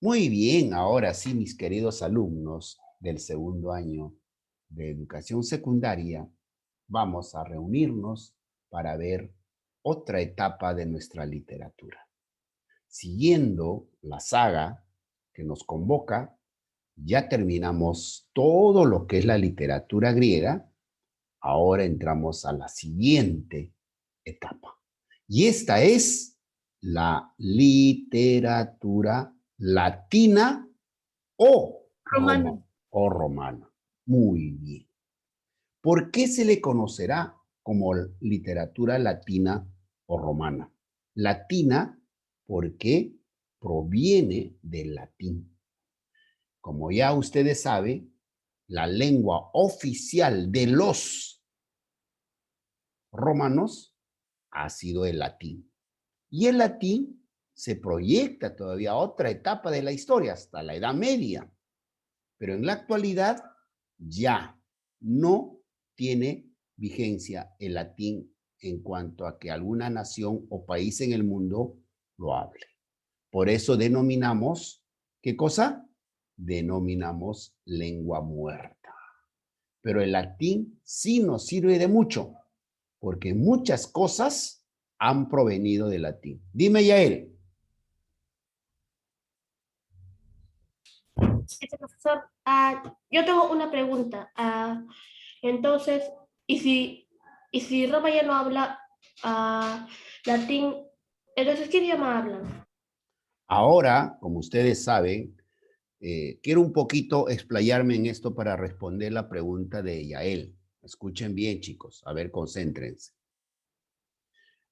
Muy bien, ahora sí, mis queridos alumnos del segundo año de educación secundaria, vamos a reunirnos para ver otra etapa de nuestra literatura. Siguiendo la saga que nos convoca, ya terminamos todo lo que es la literatura griega. Ahora entramos a la siguiente etapa. Y esta es la literatura latina o, Romano. o romana. Muy bien. ¿Por qué se le conocerá como literatura latina o romana? Latina porque proviene del latín. Como ya ustedes saben, la lengua oficial de los romanos ha sido el latín. Y el latín se proyecta todavía a otra etapa de la historia, hasta la Edad Media. Pero en la actualidad ya no tiene vigencia el latín en cuanto a que alguna nación o país en el mundo lo hable. Por eso denominamos, ¿qué cosa? Denominamos lengua muerta. Pero el latín sí nos sirve de mucho, porque muchas cosas han provenido del latín. Dime, Yael. Profesor, yo tengo una pregunta. Entonces, ¿y si, ¿y si Roma ya no habla latín? Entonces, ¿qué idioma hablan? Ahora, como ustedes saben, quiero un poquito explayarme en esto para responder la pregunta de Yael. Escuchen bien, chicos. A ver, concéntrense.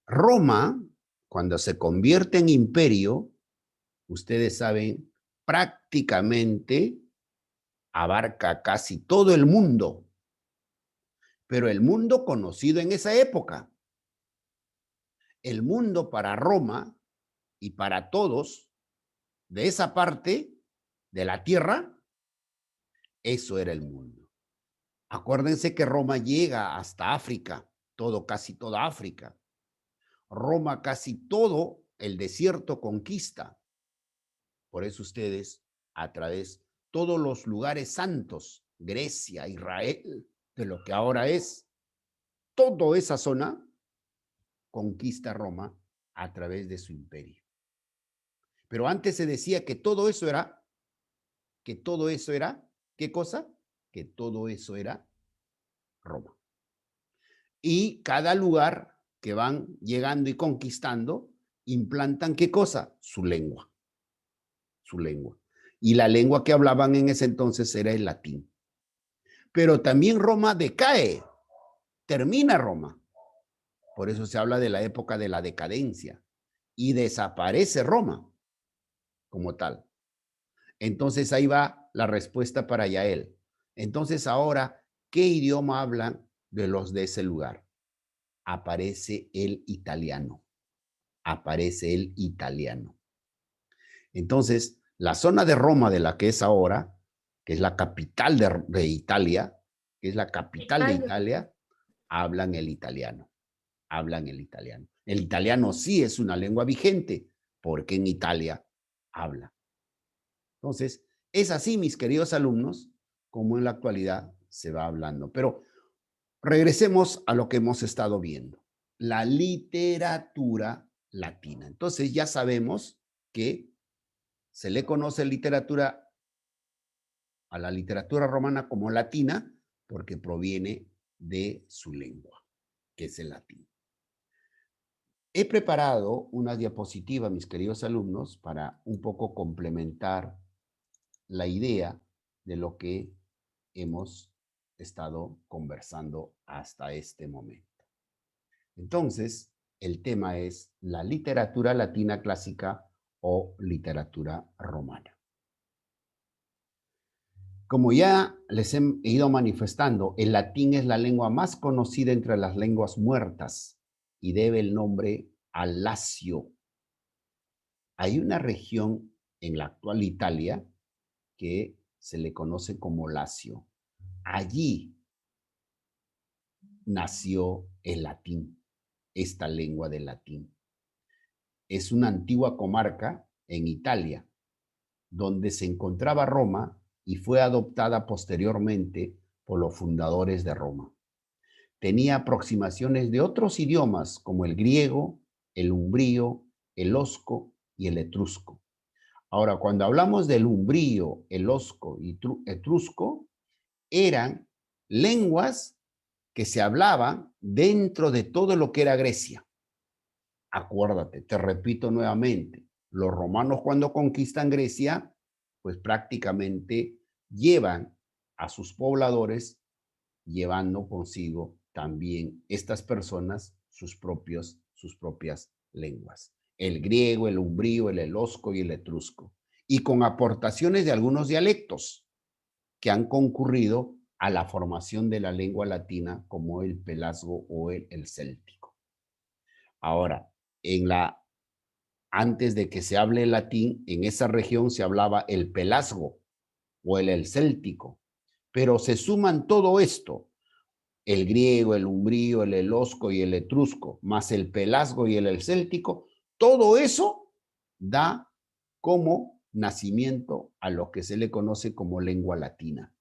Roma, cuando se convierte en imperio, ustedes saben, prácticamente abarca casi todo el mundo, pero el mundo conocido en esa época. El mundo para Roma y para todos de esa parte de la tierra, eso era el mundo. Acuérdense que Roma llega hasta África, casi toda África. Roma casi todo el desierto conquista. Por eso ustedes, a través todos los lugares santos, Grecia, Israel, de lo que ahora es, toda esa zona conquista Roma a través de su imperio. Pero antes se decía que todo eso era, ¿qué cosa? Que todo eso era Roma. Y cada lugar que van llegando y conquistando, implantan ¿qué cosa? Su lengua, su lengua. Y la lengua que hablaban en ese entonces era el latín. Pero también Roma decae, termina Roma. Por eso se habla de la época de la decadencia. Y desaparece Roma como tal. Entonces ahí va la respuesta para Yael. Entonces ahora, ¿qué idioma hablan de los de ese lugar? Aparece el italiano. Aparece el italiano. Entonces, la zona de Roma de la que es ahora, que es la capital de Italia, que es la capital de Italia. Italia, hablan el italiano. Hablan el italiano. El italiano sí es una lengua vigente, porque en Italia habla. Entonces, es así, mis queridos alumnos, como en la actualidad se va hablando. Pero regresemos a lo que hemos estado viendo, la literatura latina. Entonces, ya sabemos que se le conoce a la literatura romana como latina porque proviene de su lengua, que es el latín. He preparado una diapositiva, mis queridos alumnos, para un poco complementar la idea de lo que hemos estado conversando hasta este momento. Entonces, el tema es la literatura latina clásica o literatura romana. Como ya les he ido manifestando, el latín es la lengua más conocida entre las lenguas muertas y debe el nombre al Lacio. Hay una región en la actual Italia que se le conoce como Lacio. Allí nació el latín, esta lengua del latín. Es una antigua comarca en Italia donde se encontraba Roma y fue adoptada posteriormente por los fundadores de Roma. Tenía aproximaciones de otros idiomas como el griego, el umbrío, el osco y el etrusco. Ahora, cuando hablamos del umbrío, el osco y etrusco, eran lenguas que se hablaban dentro de todo lo que era Grecia. Acuérdate, te repito nuevamente, los romanos cuando conquistan Grecia, pues prácticamente llevan a sus pobladores, llevando consigo también estas personas sus propias lenguas. El griego, el umbrío, el elosco y el etrusco. Y con aportaciones de algunos dialectos que han concurrido a la formación de la lengua latina como el pelasgo o el céltico. Ahora, antes de que se hable el latín, en esa región se hablaba el pelasgo o el céltico, pero se suman todo esto, el griego, el umbrío, el elosco y el etrusco, más el pelasgo y el céltico, todo eso da como nacimiento a lo que se le conoce como lengua latina,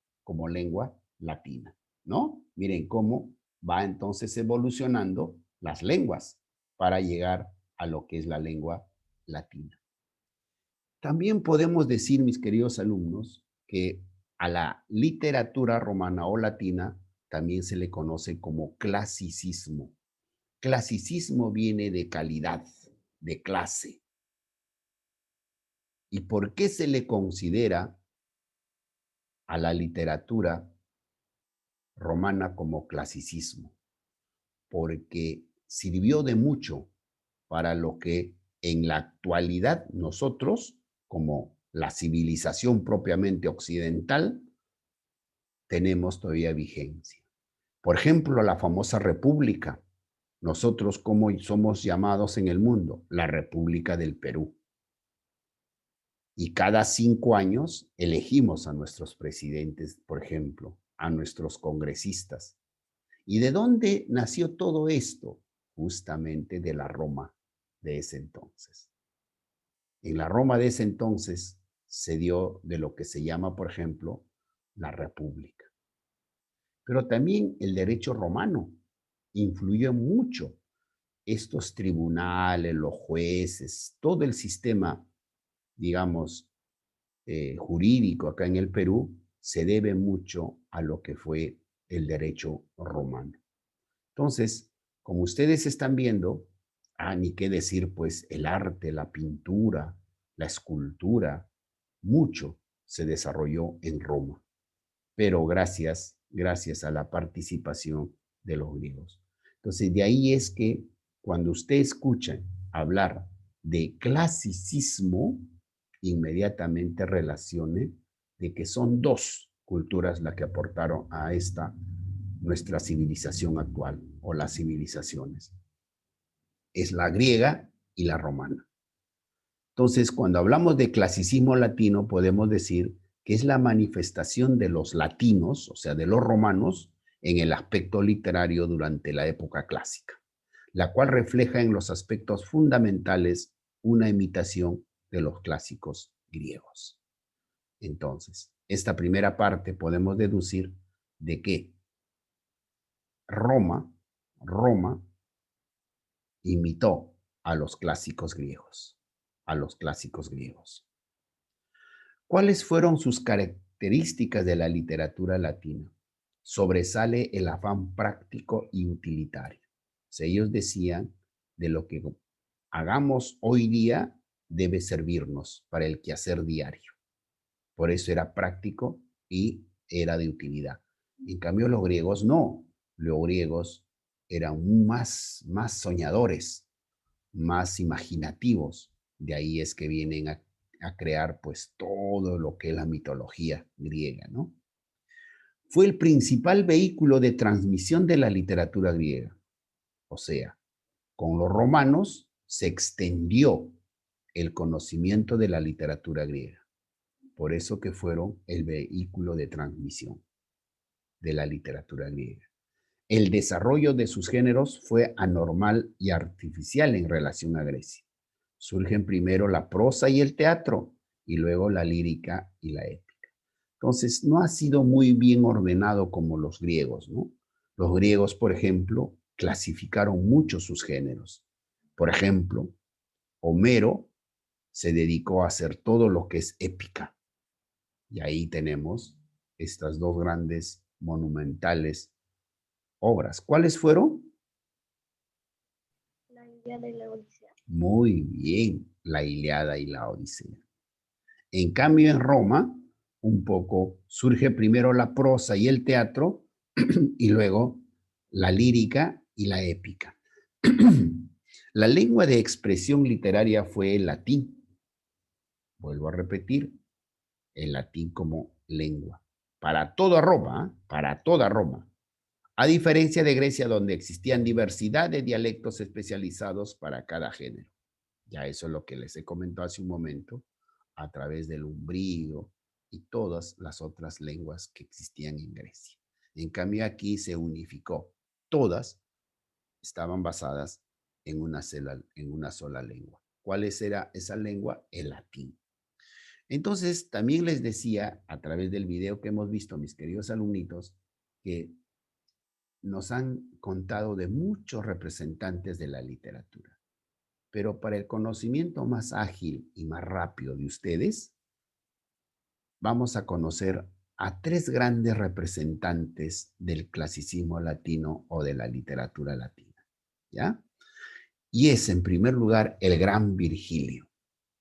¿no? Miren cómo va entonces evolucionando las lenguas para llegar a lo que es la lengua latina. También podemos decir, mis queridos alumnos, que a la literatura romana o latina también se le conoce como clasicismo. Clasicismo viene de calidad, de clase. ¿Y por qué se le considera a la literatura romana como clasicismo? Porque sirvió de mucho para lo que en la actualidad nosotros, como la civilización propiamente occidental, tenemos todavía vigencia. Por ejemplo, la famosa República. Nosotros, ¿cómo somos llamados en el mundo? La República del Perú. Y cada 5 años elegimos a nuestros presidentes, por ejemplo, a nuestros congresistas. ¿Y de dónde nació todo esto? Justamente de la Roma de ese entonces. En la Roma de ese entonces se dio de lo que se llama, por ejemplo, la República. Pero también el derecho romano influyó mucho. Estos tribunales, los jueces, todo el sistema, digamos, jurídico acá en el Perú, se debe mucho a lo que fue el derecho romano. Entonces, como ustedes están viendo, ni qué decir, pues el arte, la pintura, la escultura, mucho se desarrolló en Roma, pero gracias a la participación de los griegos. Entonces, de ahí es que cuando usted escucha hablar de clasicismo, inmediatamente relacione de que son 2 culturas las que aportaron a nuestra civilización actual o las civilizaciones. Es la griega y la romana. Entonces, cuando hablamos de clasicismo latino, podemos decir que es la manifestación de los latinos, o sea, de los romanos, en el aspecto literario durante la época clásica, la cual refleja en los aspectos fundamentales una imitación de los clásicos griegos. Entonces, esta primera parte podemos deducir de que Roma imitó a los clásicos griegos, ¿Cuáles fueron sus características de la literatura latina? Sobresale el afán práctico y utilitario. O sea, ellos decían de lo que hagamos hoy día debe servirnos para el quehacer diario. Por eso era práctico y era de utilidad. En cambio, los griegos no. Los griegos eran más soñadores, más imaginativos. De ahí es que vienen a crear pues todo lo que es la mitología griega, ¿no? Fue el principal vehículo de transmisión de la literatura griega. O sea, con los romanos se extendió el conocimiento de la literatura griega. Por eso que fueron el vehículo de transmisión de la literatura griega. El desarrollo de sus géneros fue anormal y artificial en relación a Grecia. Surgen primero la prosa y el teatro, y luego la lírica y la épica. Entonces, no ha sido muy bien ordenado como los griegos, ¿no? Los griegos, por ejemplo, clasificaron mucho sus géneros. Por ejemplo, Homero se dedicó a hacer todo lo que es épica. Y ahí tenemos estas dos grandes, monumentales obras. ¿Cuáles fueron? La Ilíada y la Odisea. Muy bien, la Ilíada y la Odisea. En cambio, en Roma, un poco surge primero la prosa y el teatro, y luego la lírica y la épica. La lengua de expresión literaria fue el latín. Vuelvo a repetir, el latín como lengua. Para toda Roma, para toda Roma. A diferencia de Grecia, donde existían diversidad de dialectos especializados para cada género. Ya eso es lo que les he comentado hace un momento, a través del umbrío y todas las otras lenguas que existían en Grecia. En cambio, aquí se unificó. Todas estaban basadas en una sola lengua. ¿Cuál era esa lengua? El latín. Entonces, también les decía, a través del video que hemos visto, mis queridos alumnitos, que nos han contado de muchos representantes de la literatura. Pero para el conocimiento más ágil y más rápido de ustedes, vamos a conocer a tres grandes representantes del clasicismo latino o de la literatura latina, ¿ya? Y es, en primer lugar, el gran Virgilio.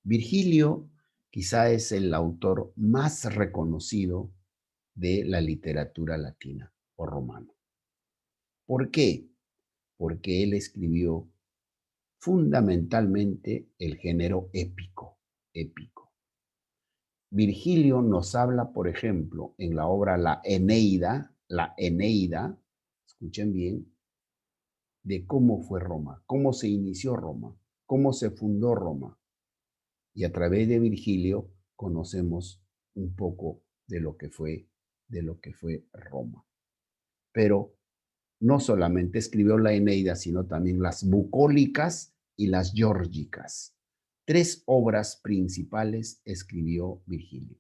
Virgilio quizá es el autor más reconocido de la literatura latina o romana. ¿Por qué? Porque él escribió fundamentalmente el género épico. Virgilio nos habla, por ejemplo, en la obra la Eneida, escuchen bien, de cómo fue Roma, cómo se inició Roma, cómo se fundó Roma. Y a través de Virgilio conocemos un poco de lo que fue Roma. Pero no solamente escribió la Eneida, sino también las bucólicas y las geórgicas. Tres obras principales escribió Virgilio.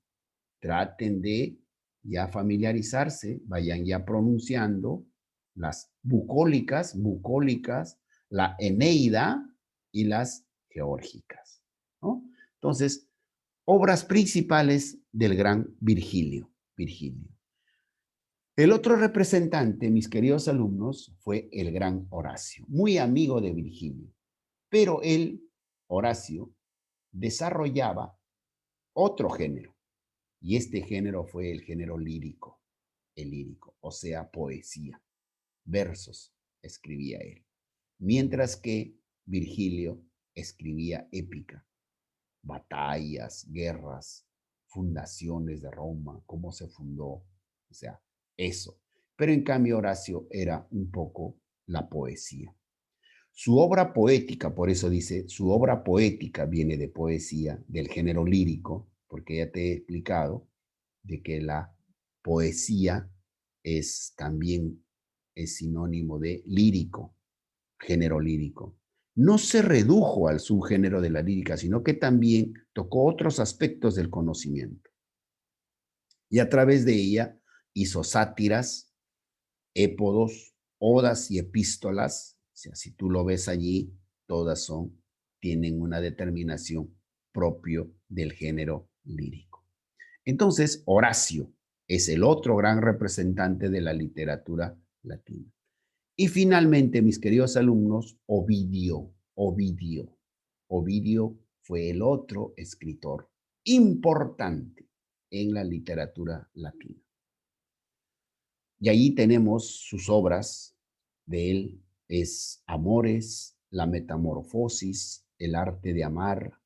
Traten de ya familiarizarse, vayan ya pronunciando las bucólicas, la Eneida y las geórgicas, ¿no? Entonces, obras principales del gran Virgilio. El otro representante, mis queridos alumnos, fue el gran Horacio, muy amigo de Virgilio, pero él, Horacio, desarrollaba otro género, y este género fue el género lírico, el lírico, o sea, poesía, versos, escribía él, mientras que Virgilio escribía épica, batallas, guerras, fundaciones de Roma, cómo se fundó, o sea, eso. Pero en cambio Horacio era un poco la poesía. Su obra poética, por eso dice, su obra poética viene de poesía, del género lírico, porque ya te he explicado de que la poesía también es sinónimo de lírico, género lírico. No se redujo al subgénero de la lírica, sino que también tocó otros aspectos del conocimiento. Y a través de ella hizo sátiras, épodos, odas y epístolas. O sea, si tú lo ves allí, todas tienen una determinación propio del género lírico. Entonces, Horacio es el otro gran representante de la literatura latina. Y finalmente, mis queridos alumnos, Ovidio. Ovidio fue el otro escritor importante en la literatura latina. Y allí tenemos sus obras de él, es Amores, La Metamorfosis, El Arte de Amar,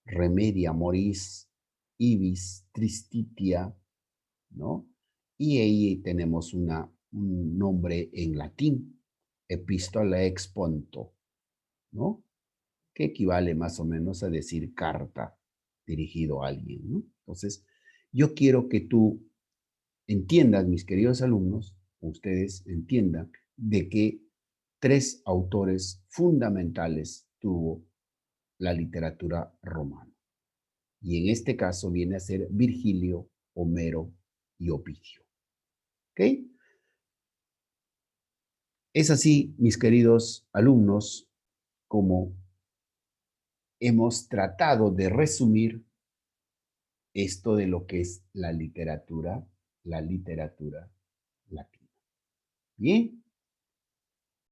Remedia Moris, Ibis, Tristitia, ¿no? Y ahí tenemos un nombre en latín, Epistola ex Ponto, ¿no? Que equivale más o menos a decir carta dirigido a alguien, ¿no? Entonces, yo quiero que tú entiendan, mis queridos alumnos, ustedes entiendan de que tres autores fundamentales tuvo la literatura romana. Y en este caso viene a ser Virgilio, Homero y Ovidio. ¿Ok? Es así, mis queridos alumnos, como hemos tratado de resumir esto de lo que es la literatura latina. Bien.